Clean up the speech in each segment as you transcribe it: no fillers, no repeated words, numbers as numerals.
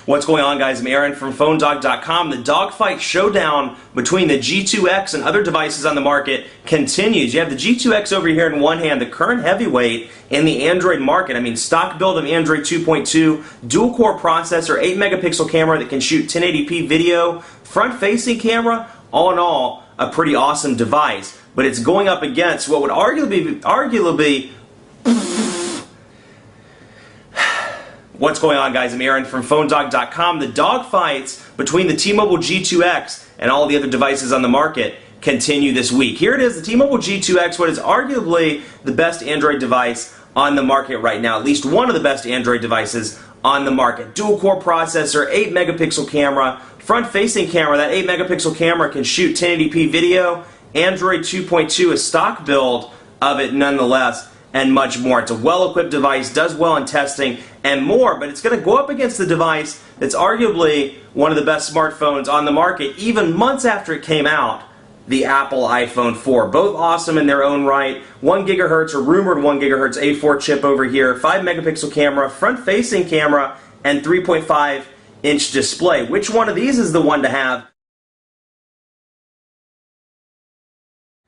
What's going on, guys? I'm Aaron from PhoneDog.com. The dogfight showdown between the G2x and other devices on the market continues. You have the G2x over here in one hand, the current heavyweight in the Android market. I mean, stock build of Android 2.2, dual-core processor, 8-megapixel camera that can shoot 1080p video, front-facing camera. All in all, a pretty awesome device. But it's going up against what would arguably What's going on, guys? I'm Aaron from PhoneDog.com. The dogfights between the T-Mobile G2x and all the other devices on the market continue this week. Here it is, the T-Mobile G2x, what is arguably the best Android device on the market right now, at least one of the best Android devices on the market. Dual-core processor, 8-megapixel camera, front-facing camera. That 8-megapixel camera can shoot 1080p video. Android 2.2, a stock build of it nonetheless, and much more. It's a well-equipped device, does well in testing, and more, but it's going to go up against the device that's arguably one of the best smartphones on the market, even months after it came out, the Apple iPhone 4. Both awesome in their own right. 1 gigahertz, or rumored 1 gigahertz A4 chip over here, 5-megapixel camera, front-facing camera, and 3.5-inch display. Which one of these is the one to have?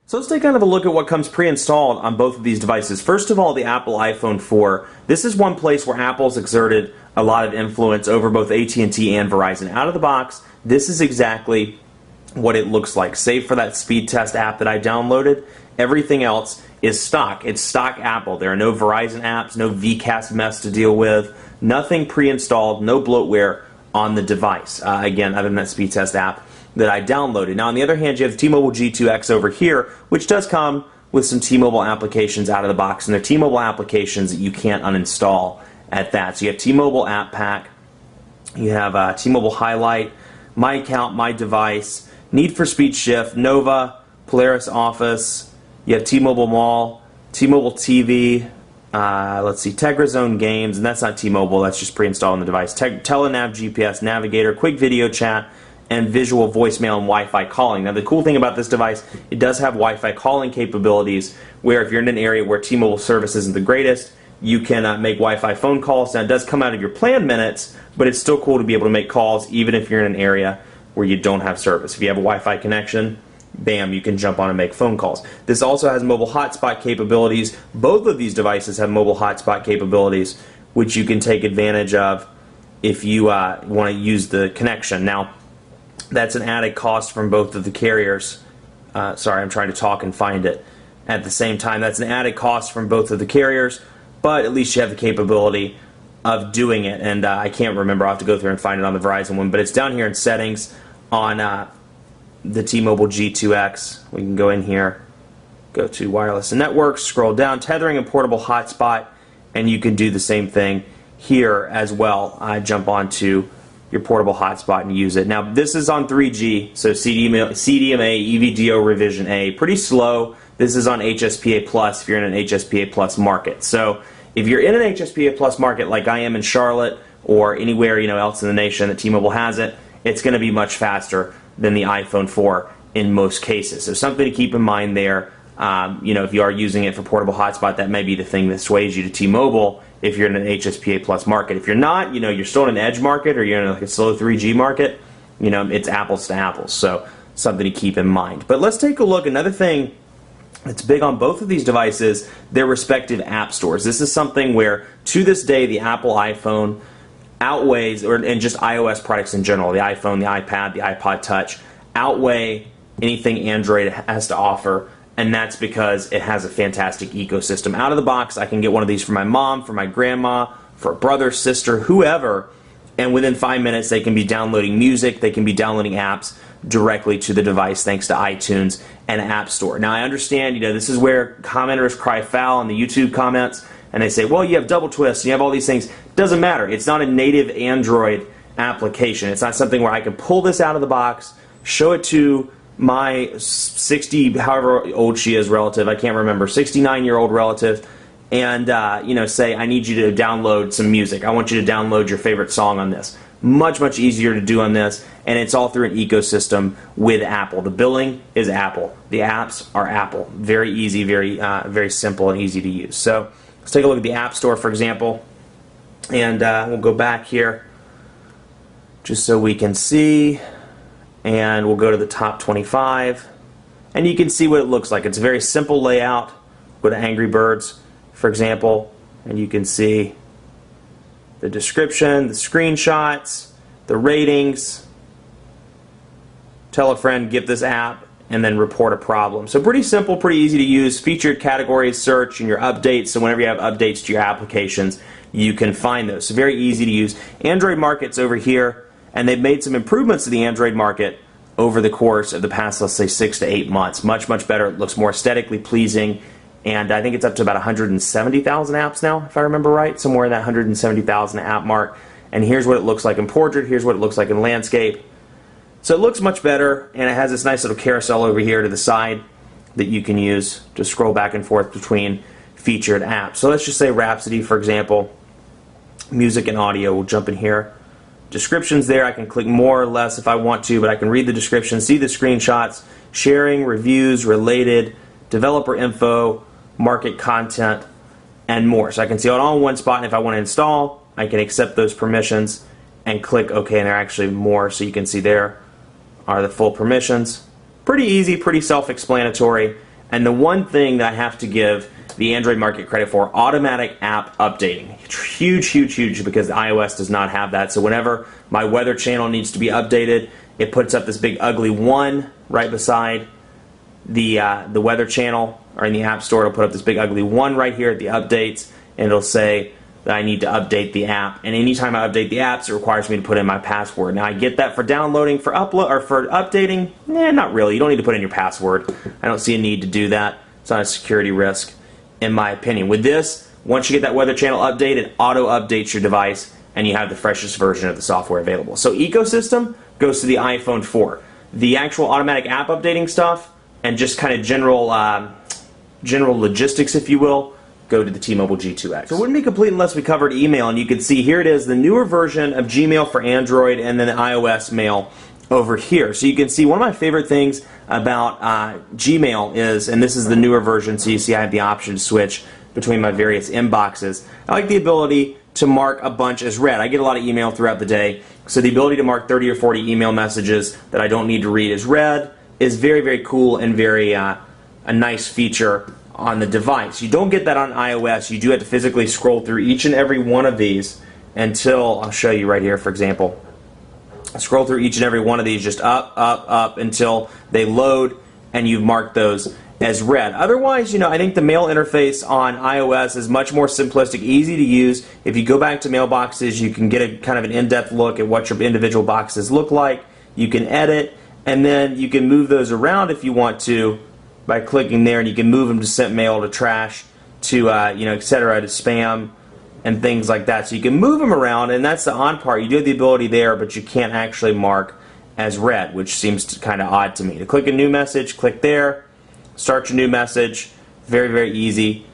So let's take kind of a look at what comes pre-installed on both of these devices. First of all, the Apple iPhone 4. This is one place where Apple's exerted a lot of influence over both AT&T and Verizon. Out of the box, this is exactly what it looks like. Save for that speed test app that I downloaded, everything else is stock. It's stock Apple. There are no Verizon apps, no VCast mess to deal with, nothing pre-installed, no bloatware on the device. Again, other than that speed test app that I downloaded. Now, on the other hand, you have the T-Mobile G2x over here, which does come with some T-Mobile applications out of the box, and they're T-Mobile applications that you can't uninstall at that. So you have T-Mobile App Pack, you have T-Mobile Highlight, My Account, My Device, Need for Speed Shift, Nova, Polaris Office, you have T-Mobile Mall, T-Mobile TV, let's see, TegraZone Games, and that's not T-Mobile, that's just pre-installed on the device, Telenav GPS, Navigator, Quick Video Chat, and visual voicemail and Wi-Fi calling. Now, the cool thing about this device, it does have Wi-Fi calling capabilities, where if you're in an area where T-Mobile service isn't the greatest, you can make Wi-Fi phone calls. Now, it does come out of your planned minutes, but it's still cool to be able to make calls even if you're in an area where you don't have service. If you have a Wi-Fi connection, bam, you can jump on and make phone calls. This also has mobile hotspot capabilities. Both of these devices have mobile hotspot capabilities, which you can take advantage of if you want to use the connection. Now, that's an added cost from both of the carriers. Sorry, I'm trying to talk and find it at the same time. That's an added cost from both of the carriers, but at least you have the capability of doing it. And I can't remember. I'll have to go through and find it on the Verizon one, but it's down here in settings on the T-Mobile G2x. We can go in here, go to wireless and networks, scroll down, tethering and portable hotspot, and you can do the same thing here as well. Jump onto your portable hotspot and use it. Now, this is on 3G, so CDMA EVDO revision A. Pretty slow. This is on HSPA Plus if you're in an HSPA Plus market. So if you're in an HSPA Plus market like I am in Charlotte or anywhere else in the nation that T-Mobile has it, it's going to be much faster than the iPhone 4 in most cases. So something to keep in mind there. If you are using it for portable hotspot, that may be the thing that sways you to T-Mobile if you're in an HSPA Plus market. If you're not, you're still in an edge market or you're in a slow 3G market, it's apples to apples. So something to keep in mind. But let's take a look. Another thing that's big on both of these devices, their respective app stores. This is something where, to this day, the Apple iPhone outweighs, and just iOS products in general, the iPhone, the iPad, the iPod Touch, outweigh anything Android has to offer. And that's because it has a fantastic ecosystem. Out of the box, I can get one of these for my mom, for my grandma, for a brother, sister, whoever, and within 5 minutes they can be downloading music, they can be downloading apps directly to the device thanks to iTunes and App Store. Now, I understand, this is where commenters cry foul in the YouTube comments, and they say, well, you have double twist, you have all these things. Doesn't matter. It's not a native Android application. It's not something where I can pull this out of the box, show it to my 60, however old she is, relative, I can't remember, 69-year-old relative, and say, I need you to download some music. I want you to download your favorite song on this. Much, much easier to do on this, and it's all through an ecosystem with Apple. The billing is Apple. The apps are Apple. Very easy, very simple and easy to use. So let's take a look at the App Store, for example, and we'll go back here. just so we can see, and we'll go to the top 25, and you can see what it looks like. It's a very simple layout. Go to Angry Birds, for example, and you can see the description, the screenshots, the ratings, tell a friend, give this app, and then report a problem. So pretty simple, pretty easy to use. Featured categories, search, and your updates. So whenever you have updates to your applications, you can find those. So very easy to use. Android market's over here, and they've made some improvements to the Android market over the course of the past, let's say, 6 to 8 months. Much, much better. It looks more aesthetically pleasing, and I think it's up to about 170,000 apps now, if I remember right, somewhere in that 170,000 app mark. And here's what it looks like in portrait. Here's what it looks like in landscape. So it looks much better, and it has this nice little carousel over here to the side that you can use to scroll back and forth between featured apps. So let's just say Rhapsody, for example. Music and audio. We'll jump in here. Descriptions there. I can click more or less if I want to, but I can read the description, see the screenshots, sharing, reviews, related, developer info, market content, and more. So I can see it all in one spot, and if I want to install, I can accept those permissions and click OK, and there are actually more, so you can see there are the full permissions. Pretty easy, pretty self-explanatory, and the one thing that I have to give the Android market credit for, automatic app updating. Huge, huge, huge, because the iOS does not have that. So whenever my weather channel needs to be updated, it puts up this big ugly 1 right beside the weather channel, or in the App Store, it'll put up this big ugly 1 right here at the updates, and it'll say that I need to update the app. And anytime I update the apps, it requires me to put in my password. Now I get that for downloading, for upload, or for updating. Not really. You don't need to put in your password. I don't see a need to do that. It's not a security risk, in my opinion. With this, once you get that weather channel update, it auto-updates your device, and you have the freshest version of the software available. So ecosystem goes to the iPhone 4. The actual automatic app updating stuff, and just kind of general logistics, if you will, go to the T-Mobile G2x. So it wouldn't be complete unless we covered email, and you can see here it is, the newer version of Gmail for Android, and then the iOS mail over here. So you can see one of my favorite things about Gmail is, and this is the newer version, so you see I have the option to switch between my various inboxes. I like the ability to mark a bunch as read. I get a lot of email throughout the day, so the ability to mark 30 or 40 email messages that I don't need to read as read is very, very cool and very a nice feature on the device. You don't get that on iOS. You do have to physically scroll through each and every one of these until, I'll show you right here, for example. Scroll through each and every one of these, just up, up, up, until they load and you've marked those as read. Otherwise, I think the mail interface on iOS is much more simplistic, easy to use. If you go back to mailboxes, you can get a kind of an in-depth look at what your individual boxes look like. You can edit, and then you can move those around if you want to by clicking there, and you can move them to sent mail, to trash, to etc., to spam, and things like that. So you can move them around, and that's the on part. You do have the ability there, but you can't actually mark as read, which seems kind of odd to me. To click a new message, click there, start your new message, very, very easy.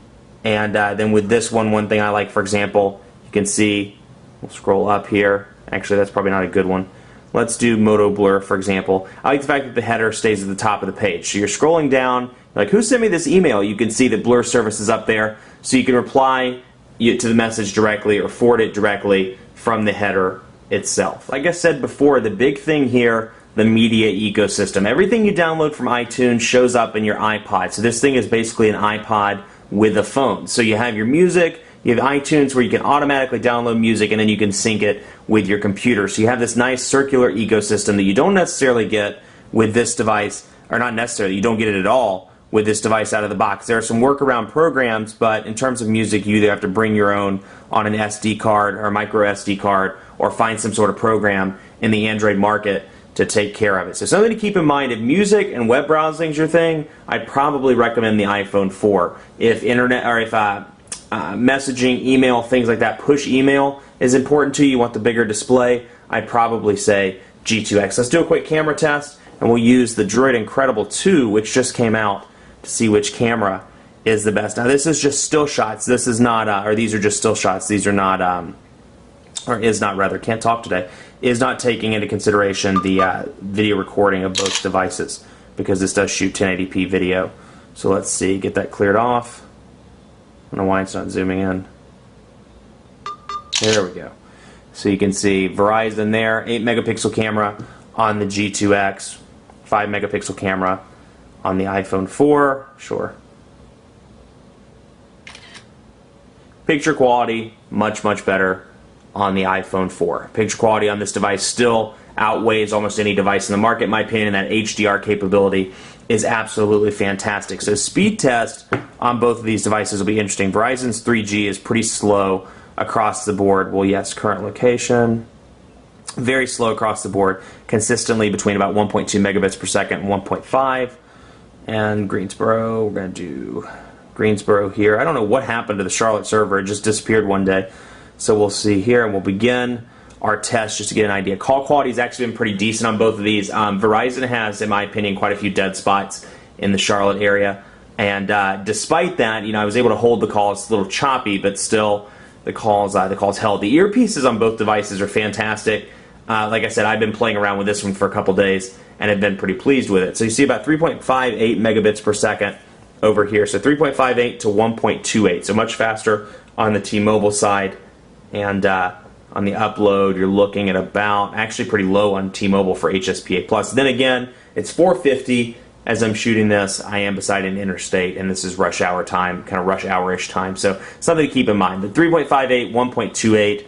And then with this one thing I like, for example, you can see, we'll scroll up here. Actually, that's probably not a good one. Let's do Moto Blur, for example. I like the fact that the header stays at the top of the page. So you're scrolling down, like, who sent me this email? You can see that Blur service is up there, so you can reply to the message directly or forward it directly from the header itself. Like I said before, the big thing here, the media ecosystem. Everything you download from iTunes shows up in your iPod. So this thing is basically an iPod with a phone. So you have your music, you have iTunes where you can automatically download music, and then you can sync it with your computer. So you have this nice circular ecosystem that you don't necessarily get with this device, or not necessarily, you don't get it at all with this device out of the box. There are some workaround programs, but in terms of music, you either have to bring your own on an SD card or a micro SD card, or find some sort of program in the Android market to take care of it. So something to keep in mind, if music and web browsing is your thing, I'd probably recommend the iPhone 4. If internet, or if messaging, email, things like that, push email is important to you, you want the bigger display, I'd probably say G2x. Let's do a quick camera test, and we'll use the Droid Incredible 2, which just came out, to see which camera is the best. Now this is just still shots. This is not, or these are just still shots. These are not, or is not rather, can't talk today, is not taking into consideration the video recording of both devices, because this does shoot 1080p video. So let's see, get that cleared off. I don't know why it's not zooming in. There we go. So you can see Verizon there, 8 megapixel camera on the G2X, 5 megapixel camera on the iPhone 4. Sure. Picture quality, much, much better on the iPhone 4. Picture quality on this device still outweighs almost any device in the market. In my opinion, that HDR capability is absolutely fantastic. So speed test on both of these devices will be interesting. Verizon's 3G is pretty slow across the board. Well, yes, current location. Very slow across the board, consistently between about 1.2 megabits per second and 1.5. And Greensboro, we're going to do Greensboro here. I don't know what happened to the Charlotte server. It just disappeared one day. So we'll see here, and we'll begin our test just to get an idea. Call quality has actually been pretty decent on both of these. Verizon has, in my opinion, quite a few dead spots in the Charlotte area. And despite that, I was able to hold the call. It's a little choppy, but still the calls held. The earpieces on both devices are fantastic. Like I said, I've been playing around with this one for a couple days and have been pretty pleased with it. So you see about 3.58 megabits per second over here. So 3.58 to 1.28. So much faster on the T-Mobile side. And on the upload, you're looking at about, actually pretty low on T-Mobile for HSPA+. Then again, it's 4:50 as I'm shooting this. I am beside an interstate, and this is rush hour time, kind of rush hour-ish time. So something to keep in mind. The 3.58, 1.28,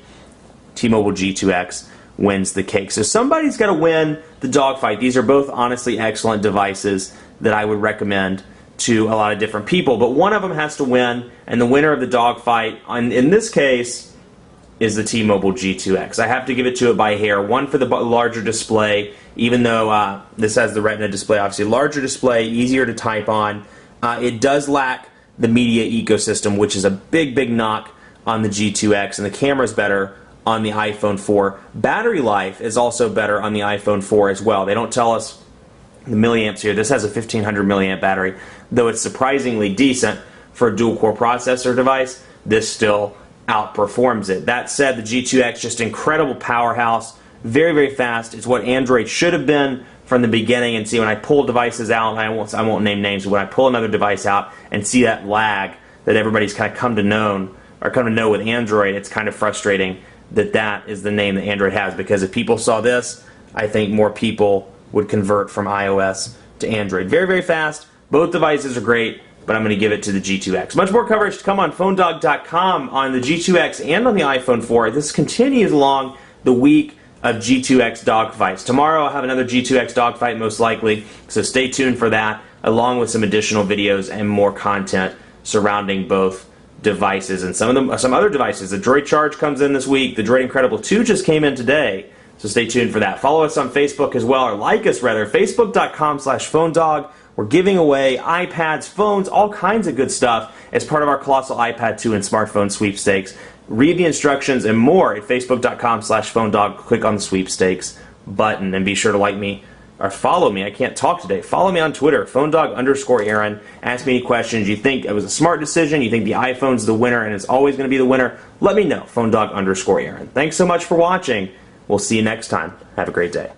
T-Mobile G2X wins the cake. So somebody's got to win the dogfight. These are both honestly excellent devices that I would recommend to a lot of different people. But one of them has to win, and the winner of the dogfight, in this case, is the T-Mobile G2X. I have to give it to it by hair. One for the larger display, even though this has the Retina display, obviously larger display, easier to type on. It does lack the media ecosystem, which is a big, big knock on the G2X, and the camera's better on the iPhone 4. Battery life is also better on the iPhone 4 as well. They don't tell us the milliamps here. This has a 1500 milliamp battery, though it's surprisingly decent for a dual-core processor device. This still outperforms it. That said, the G2X, just incredible powerhouse, very, very fast. It's what Android should have been from the beginning. And see, when I pull devices out, I won't name names, but when I pull another device out and see that lag that everybody's kind of come to know with Android, it's kind of frustrating that that is the name that Android has, because if people saw this, I think more people would convert from iOS to Android. Very, very fast. Both devices are great, but I'm going to give it to the G2X. Much more coverage to come on PhoneDog.com on the G2X and on the iPhone 4. This continues along the week of G2X dogfights. Tomorrow I'll have another G2X dogfight most likely, so stay tuned for that, along with some additional videos and more content surrounding both devices and some other devices. The Droid Charge comes in this week. The Droid Incredible 2 just came in today, so stay tuned for that. Follow us on Facebook as well, or like us rather, facebook.com/PhoneDog. We're giving away iPads, phones, all kinds of good stuff as part of our Colossal iPad 2 and smartphone sweepstakes. Read the instructions and more at facebook.com/PhoneDog. Click on the sweepstakes button and be sure to like me or follow me. I can't talk today. Follow me on Twitter, PhoneDog_Aaron. Ask me any questions. You think it was a smart decision? You think the iPhone's the winner and it's always going to be the winner? Let me know, PhoneDog_Aaron. Thanks so much for watching. We'll see you next time. Have a great day.